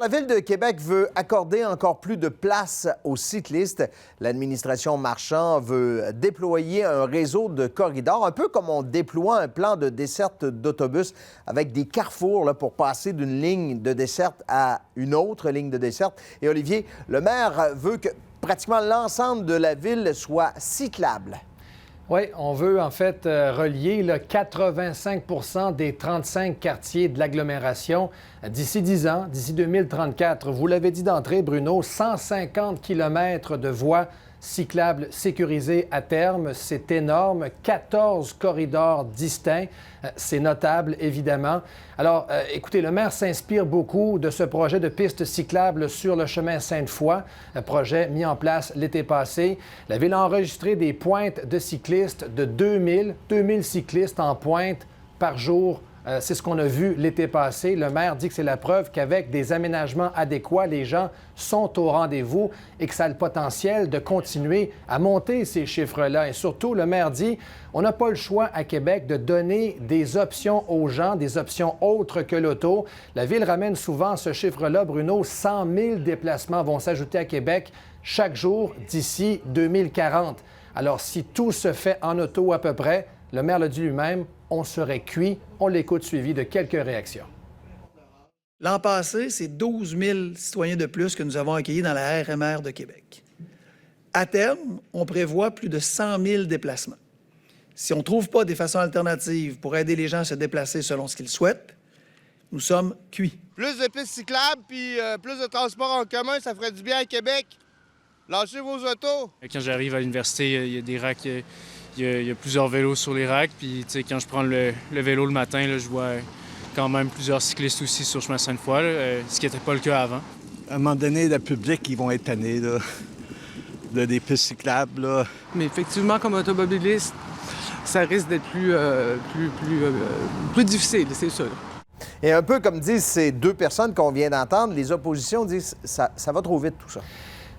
La Ville de Québec veut accorder encore plus de place aux cyclistes. L'administration Marchand veut déployer un réseau de corridors, un peu comme on déploie un plan de desserte d'autobus avec des carrefours là, pour passer d'une ligne de desserte à une autre ligne de desserte. Et Olivier, le maire veut que pratiquement l'ensemble de la ville soit cyclable. Oui, on veut en fait relier 85 des 35 quartiers de l'agglomération d'ici 10 ans, d'ici 2034. Vous l'avez dit d'entrée, Bruno, 150 km de voies cyclables sécurisées à terme. C'est énorme. 14 corridors distincts. C'est notable, évidemment. Alors, écoutez, le maire s'inspire beaucoup de ce projet de piste cyclable sur le chemin Sainte-Foy, un projet mis en place l'été passé. La Ville a enregistré des pointes de cyclistes de 2000 cyclistes en pointe par jour. C'est ce qu'on a vu l'été passé. Le maire dit que c'est la preuve qu'avec des aménagements adéquats, les gens sont au rendez-vous et que ça a le potentiel de continuer à monter ces chiffres-là. Et surtout, le maire dit, on n'a pas le choix à Québec de donner des options aux gens, des options autres que l'auto. La Ville ramène souvent ce chiffre-là, Bruno, 100 000 déplacements vont s'ajouter à Québec chaque jour d'ici 2040. Alors, si tout se fait en auto à peu près, le maire l'a dit lui-même, on serait cuit. On l'écoute suivi de quelques réactions. L'an passé, c'est 12 000 citoyens de plus que nous avons accueillis dans la RMR de Québec. À terme, on prévoit plus de 100 000 déplacements. Si on ne trouve pas des façons alternatives pour aider les gens à se déplacer selon ce qu'ils souhaitent, nous sommes cuits. Plus de pistes cyclables puis plus de transports en commun, ça ferait du bien à Québec. Lâchez vos autos. Quand j'arrive à l'université, il y a des racks, il y a plusieurs vélos sur les racks. Puis quand je prends le vélo le matin, là, je vois quand même plusieurs cyclistes aussi sur le chemin Sainte-Foy, ce qui n'était pas le cas avant. À un moment donné, le public, ils vont être tannés de des pistes cyclables. Là. Mais effectivement, comme automobiliste, ça risque d'être plus difficile, c'est sûr. Et un peu comme disent ces deux personnes qu'on vient d'entendre, les oppositions disent ça va trop vite tout ça.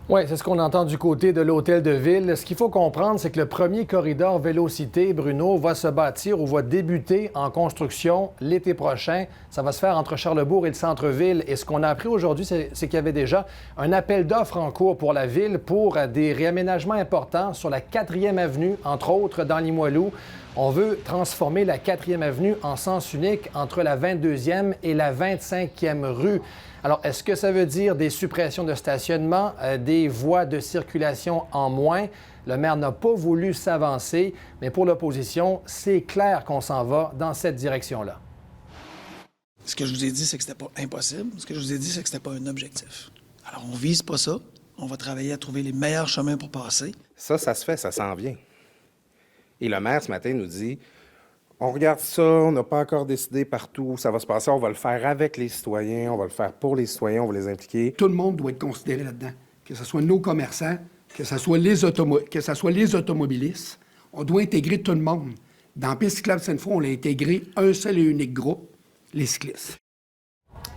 Oui, c'est ce qu'on entend du côté de l'Hôtel de Ville. Ce qu'il faut comprendre, c'est que le premier corridor Vélocité, Bruno, va se bâtir ou va débuter en construction l'été prochain. Ça va se faire entre Charlesbourg et le centre-ville. Et ce qu'on a appris aujourd'hui, c'est qu'il y avait déjà un appel d'offres en cours pour la Ville pour des réaménagements importants sur la 4e avenue, entre autres dans Limoilou. On veut transformer la 4e avenue en sens unique entre la 22e et la 25e rue. Alors, est-ce que ça veut dire des suppressions de stationnement, des voies de circulation en moins? Le maire n'a pas voulu s'avancer, mais pour l'opposition, c'est clair qu'on s'en va dans cette direction-là. Ce que je vous ai dit, c'est que c'était pas impossible. Ce que je vous ai dit, c'est que c'était pas un objectif. Alors, on vise pas ça. On va travailler à trouver les meilleurs chemins pour passer. Ça se fait, ça s'en vient. Et le maire, ce matin, nous dit, on regarde ça, on n'a pas encore décidé partout où ça va se passer, on va le faire avec les citoyens, on va le faire pour les citoyens, on va les impliquer. Tout le monde doit être considéré là-dedans, que ce soit nos commerçants, que ce soit les automobilistes. On doit intégrer tout le monde. Dans Piste cyclable Sainte-Foy, on l'a intégré un seul et unique groupe, les cyclistes.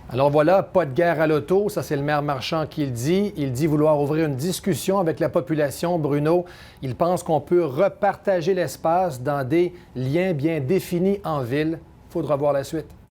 Alors voilà, pas de guerre à l'auto, ça c'est le maire Marchand qui le dit. Il dit vouloir ouvrir une discussion avec la population, Bruno. Il pense qu'on peut repartager l'espace dans des liens bien définis en ville. Il faudra voir la suite.